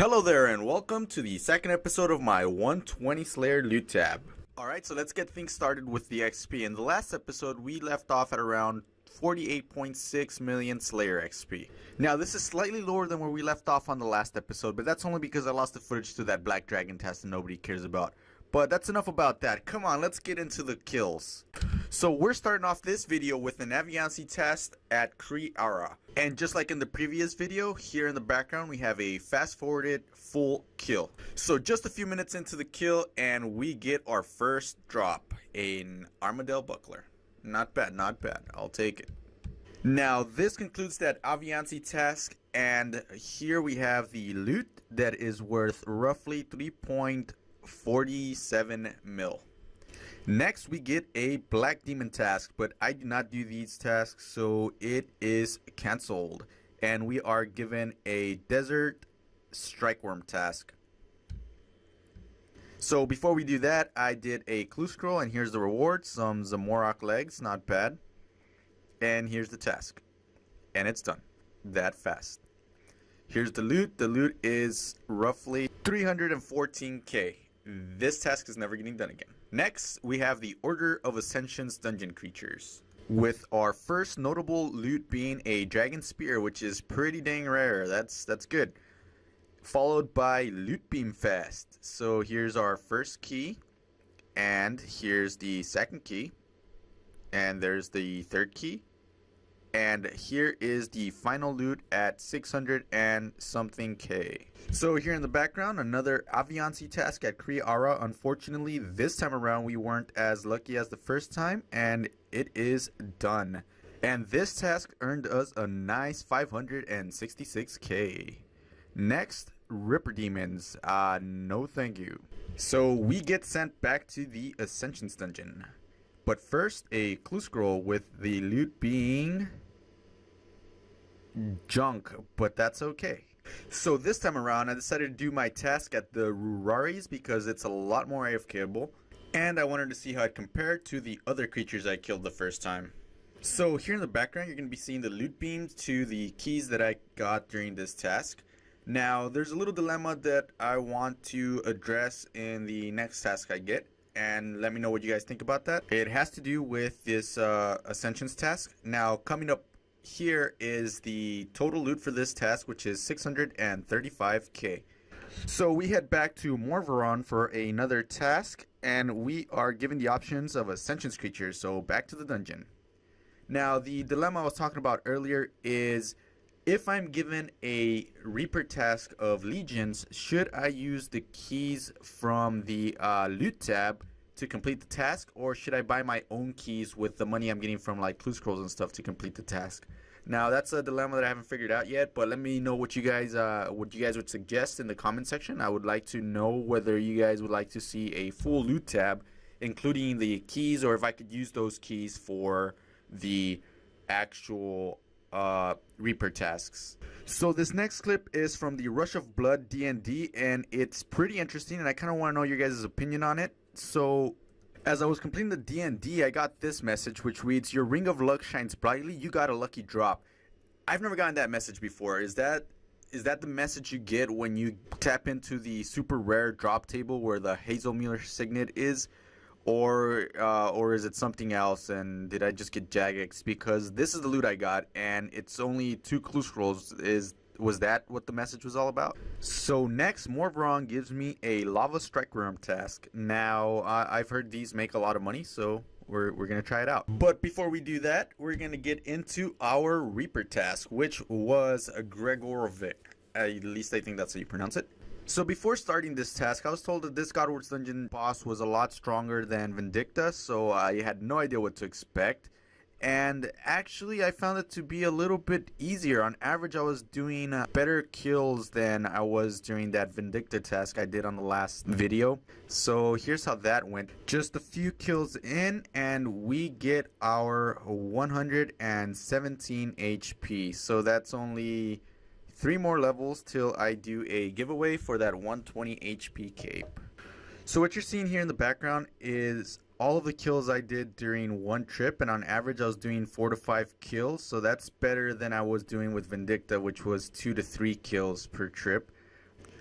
Hello there and welcome to the second episode of my 120 Slayer loot tab. Alright, so let's get things started with the XP. In the last episode we left off at around 48.6 million Slayer XP. Now this is slightly lower than where we left off on the last episode, but that's only because I lost the footage to that Black Dragon test and nobody cares about. But that's enough about that. Come on, let's get into the kills. So we're starting off this video with an Aviancy test at Kriara. And just like in the previous video, here in the background we have a fast forwarded full kill. So just a few minutes into the kill and we get our first drop, an Armadale Buckler. Not bad, not bad. I'll take it. Now this concludes that Aviancy task, and here we have the loot that is worth roughly 3.47 mil. Next we get a Black Demon task, but I do not do these tasks, so it is cancelled, and we are given a Desert Strikeworm task. So before we do that, I did a clue scroll, and here's the reward, some Zamorok legs, not bad, and here's the task, and it's done that fast. Here's the loot is roughly 314k. This task is never getting done again. Next, we have the Order of Ascension's dungeon creatures, with our first notable loot being a Dragon Spear, which is pretty dang rare. That's good. Followed by Loot Beam Fest. So here's our first key, and here's the second key, and there's the third key, and here is the final loot at 600 and something K. So here in the background, another Aviancy task at Kriara. Unfortunately, this time around we weren't as lucky as the first time, and it is done. And this task earned us a nice 566k. Next, Ripper Demons. No thank you. So we get sent back to the Ascensions dungeon. But first, a clue scroll with the loot being junk, but that's okay. So this time around, I decided to do my task at the serieries because it's a lot more AFKable, and I wanted to see how it compared to the other creatures I killed the first time. So here in the background, you're going to be seeing the loot beams to the keys that I got during this task. Now, there's a little dilemma that I want to address in the next task I get, and let me know what you guys think about that. It has to do with this Ascensions task. Now, coming up here is the total loot for this task, which is 635k. So we head back to Morvaron for another task, and we are given the options of Ascensions creatures, so back to the dungeon. Now, the dilemma I was talking about earlier is, if I'm given a Reaper task of Legions, should I use the keys from the loot tab to complete the task, or should I buy my own keys with the money I'm getting from like clue scrolls and stuff to complete the task? Now that's a dilemma that I haven't figured out yet, but let me know what you guys would suggest in the comment section. I would like to know whether you guys would like to see a full loot tab including the keys, or if I could use those keys for the actual Reaper tasks. So this next clip is from the Rush of Blood D&D, and it's pretty interesting, and I kind of want to know your guys' opinion on it. So as I was completing the D&D, I got this message which reads, "Your ring of luck shines brightly, you got a lucky drop." I've never gotten that message before. Is that the message you get when you tap into the super rare drop table where the Hazelmuller signet is? Or is it something else, and did I just get Jagex? Because this is the loot I got, and it's only 2 clue scrolls. Was that what the message was all about? So next, Morvaron gives me a Lava Strikeworm task. Now, I've heard these make a lot of money, so we're gonna try it out. But before we do that, we're gonna get into our Reaper task, which was a Gregorovic. At least I think that's how you pronounce it. So before starting this task, I was told that this Godward's Dungeon boss was a lot stronger than Vindicta, so I had no idea what to expect. And actually, I found it to be a little bit easier. On average, I was doing better kills than I was during that Vindicta task I did on the last video. So here's how that went. Just a few kills in, and we get our 117 HP. So that's only 3 more levels till I do a giveaway for that 120 HP cape. So what you're seeing here in the background is all of the kills I did during one trip, and on average I was doing 4 to 5 kills, so that's better than I was doing with Vindicta, which was 2 to 3 kills per trip.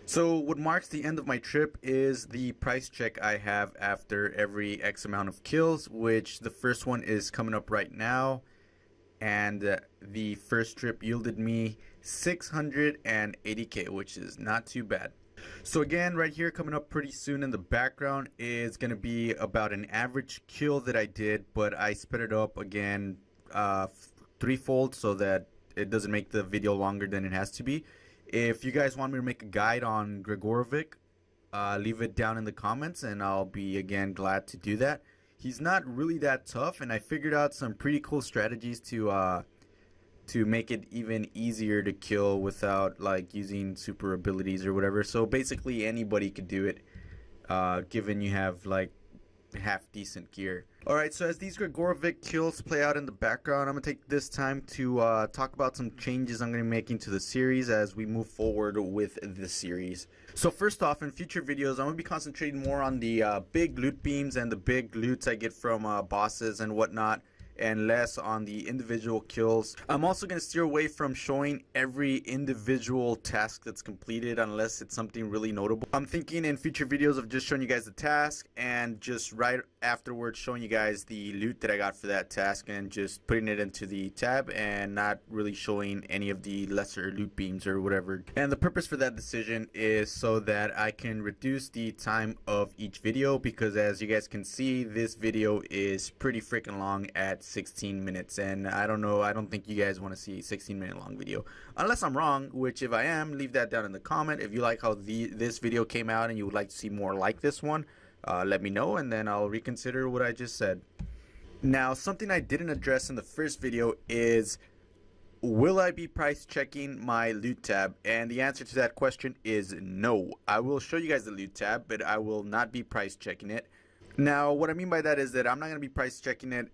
So what marks the end of my trip is the price check I have after every X amount of kills, which the first one is coming up right now. And the first trip yielded me 680k, which is not too bad. So again, right here coming up pretty soon in the background is going to be about an average kill that I did, but I sped it up again threefold so that it doesn't make the video longer than it has to be. If you guys want me to make a guide on Gregorovic, leave it down in the comments and I'll be again glad to do that. He's not really that tough, and I figured out some pretty cool strategies to make it even easier to kill without like using super abilities or whatever. So basically anybody could do it, given you have like half decent gear. Alright, so as these Gregorovic kills play out in the background, I'm going to take this time to talk about some changes I'm going to be making to the series as we move forward with the series. So first off, in future videos, I'm going to be concentrating more on the big loot beams and the big loots I get from bosses and whatnot, and less on the individual kills. I'm also going to steer away from showing every individual task that's completed unless it's something really notable. I'm thinking in future videos of just showing you guys the task and just right afterwards showing you guys the loot that I got for that task and just putting it into the tab and not really showing any of the lesser loot beams or whatever. And the purpose for that decision is so that I can reduce the time of each video, because as you guys can see, this video is pretty freaking long at 16 minutes, and I don't think you guys want to see a 16-minute long video unless I'm wrong, which if I am, leave that down in the comment. If you like how this video came out and you would like to see more like this one, let me know and then I'll reconsider what I just said. Now, something I didn't address in the first video is, will I be price checking my loot tab? And the answer to that question is no. I will show you guys the loot tab, but I will not be price checking it. Now, what I mean by that is that I'm not going to be price checking it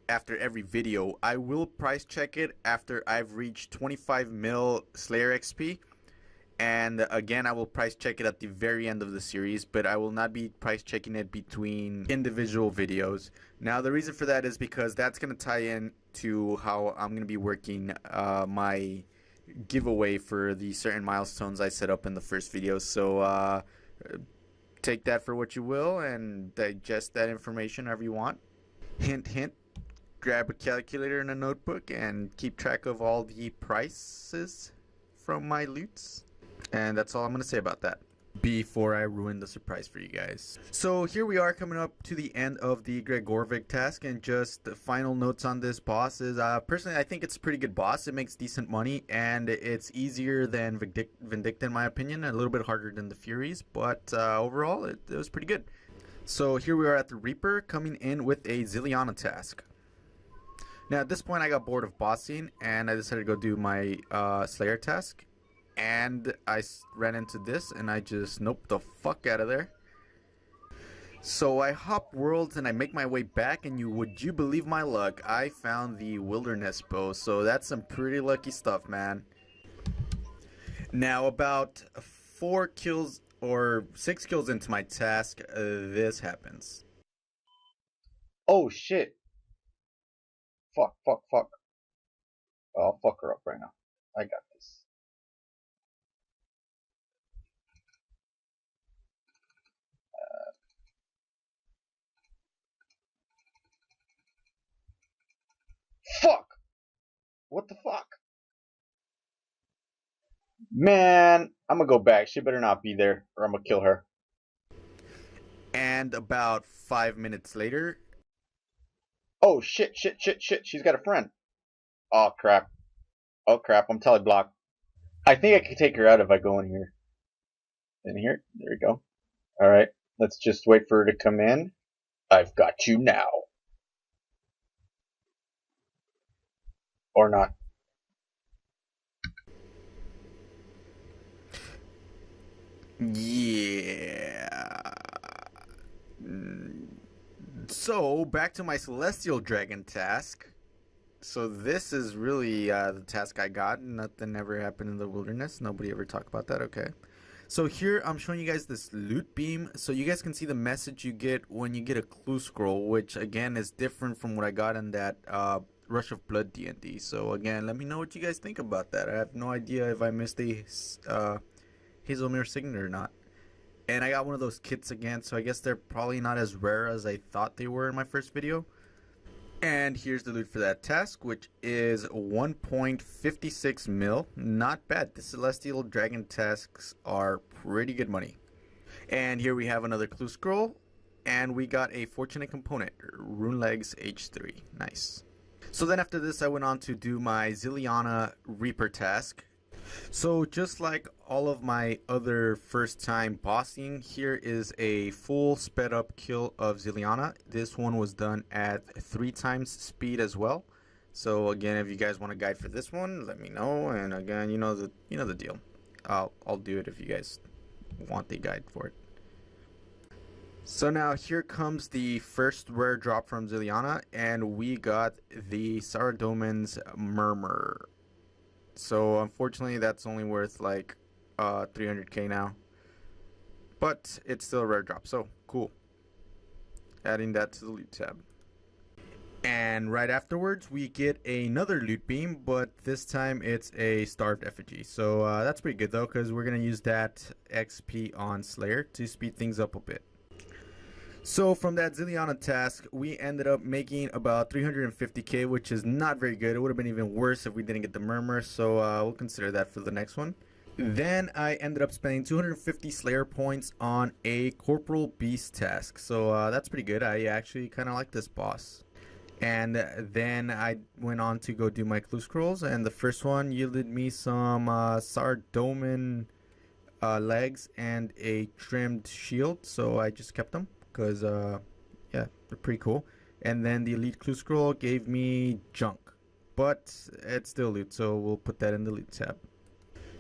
after every video. I will price check it after I've reached 25 mil Slayer XP, and again I will price check it at the very end of the series, but I will not be price checking it between individual videos. Now the reason for that is because that's going to tie in to how I'm going to be working my giveaway for the certain milestones I set up in the first video. So take that for what you will and digest that information however you want. Hint hint, grab a calculator and a notebook and keep track of all the prices from my loots. And that's all I'm going to say about that before I ruin the surprise for you guys. So here we are coming up to the end of the Gregorovic task, and just the final notes on this boss is personally I think it's a pretty good boss. It makes decent money and it's easier than Vindicta in my opinion, a little bit harder than the Furies, but overall it was pretty good. So here we are at the Reaper coming in with a Zilliana task. Now at this point I got bored of bossing and I decided to go do my Slayer task, and I ran into this and I just noped the fuck out of there. So I hop worlds and I make my way back, and would you believe my luck, I found the wilderness bow. So that's some pretty lucky stuff, man. Now about 4 kills or 6 kills into my task, this happens. Oh shit. Fuck. I'll fuck her up right now. I got this. Fuck! What the fuck? Man, I'm gonna go back. She better not be there or I'm gonna kill her. And about 5 minutes later. Oh shit. She's got a friend. Oh crap. I'm teleblocked. I think I can take her out if I go in here. In here? There we go. Alright. Let's just wait for her to come in. I've got you now. Or not. Yeah. So back to my Celestial Dragon task. So this is really the task I got. Nothing ever happened in the wilderness. Nobody ever talked about that. Okay. So here I'm showing you guys this loot beam, so you guys can see the message you get when you get a clue scroll, which again is different from what I got in that Rush of Blood D&D. So again, let me know what you guys think about that. I have no idea if I missed a Hazelmere Signet or not. And I got one of those kits again, so I guess they're probably not as rare as I thought they were in my first video. And here's the loot for that task, which is 1.56 mil. Not bad. The Celestial Dragon tasks are pretty good money. And here we have another clue scroll, and we got a fortunate component, Rune Legs H3. Nice. So then after this, I went on to do my Ziliana Reaper task. So just like all of my other first time bossing, here is a full sped up kill of Ziliana. This one was done at 3 times speed as well. So again, if you guys want a guide for this one, let me know. And again, you know the deal. I'll do it if you guys want the guide for it. So now here comes the first rare drop from Ziliana, and we got the Saradomin's Murmur. So unfortunately that's only worth like 300k now, but it's still a rare drop, so cool. Adding that to the loot tab. And right afterwards we get another loot beam, but this time it's a starved effigy. So that's pretty good though, because we're gonna use that XP on Slayer to speed things up a bit. So from that Ziliana task, we ended up making about 350k, which is not very good. It would have been even worse if we didn't get the Murmur, so we'll consider that for the next one. Then I ended up spending 250 Slayer points on a Corporal Beast task, so that's pretty good. I actually kind of like this boss. And then I went on to go do my clue scrolls, and the first one yielded me some Sardomin legs and a trimmed shield, so I just kept them. Because yeah, they're pretty cool. And then the elite clue scroll gave me junk, but it's still loot, so we'll put that in the loot tab.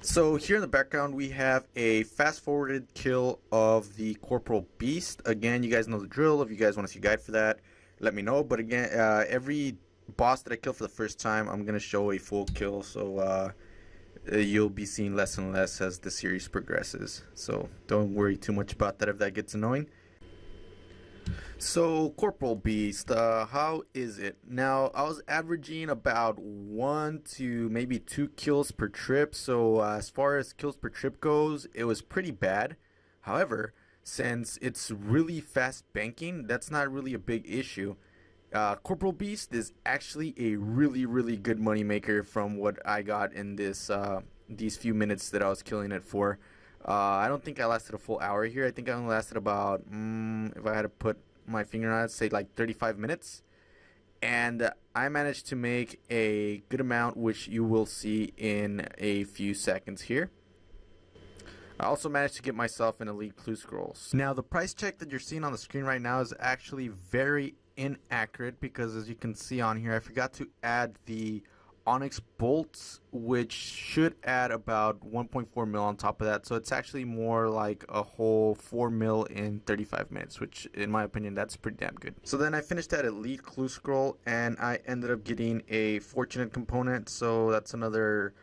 So here in the background we have a fast forwarded kill of the Corporal Beast. Again, you guys know the drill. If you guys want to see a guide for that, let me know. But again, every boss that I kill for the first time, I'm gonna show a full kill, so you'll be seeing less and less as the series progresses. So don't worry too much about that if that gets annoying. So Corporal Beast, how is it? Now, I was averaging about 1 to maybe 2 kills per trip, so as far as kills per trip goes, it was pretty bad. However, since it's really fast banking, that's not really a big issue. Corporal Beast is actually a really good money maker from what I got in this these few minutes that I was killing it for. I don't think I lasted a full hour here. I think I only lasted about, if I had to put my finger on it, say like 35 minutes. And I managed to make a good amount, which you will see in a few seconds here. I also managed to get myself an elite clue scrolls. Now the price check that you're seeing on the screen right now is actually very inaccurate, because as you can see on here, I forgot to add the Onyx bolts, which should add about 1.4 mil on top of that. So it's actually more like a whole 4 mil in 35 minutes, which in my opinion, that's pretty damn good. So then I finished that elite clue scroll, and I ended up getting a fortunate component. So that's another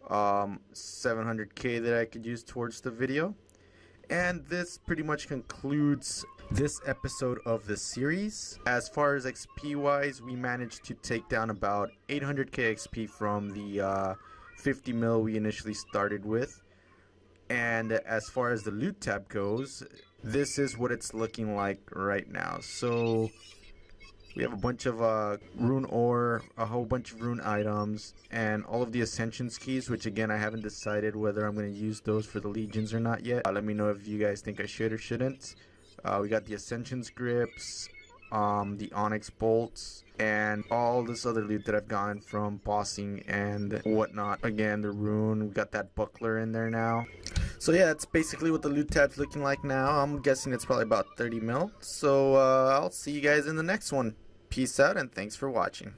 700k that I could use towards the video. And this pretty much concludes this episode of the series. As far as XP wise, we managed to take down about 800k XP from the 50 mil we initially started with. And as far as the loot tab goes, this is what it's looking like right now. So we have a bunch of rune ore, a whole bunch of rune items, and all of the ascensions keys, which again I haven't decided whether I'm going to use those for the legions or not yet. Let me know if you guys think I should or shouldn't. We got the ascensions grips, the onyx bolts, and all this other loot that I've gotten from bossing and whatnot. Again, the rune, we got that buckler in there now. So yeah, that's basically what the loot tab's looking like now. I'm guessing it's probably about 30 mil. So I'll see you guys in the next one. Peace out, and thanks for watching.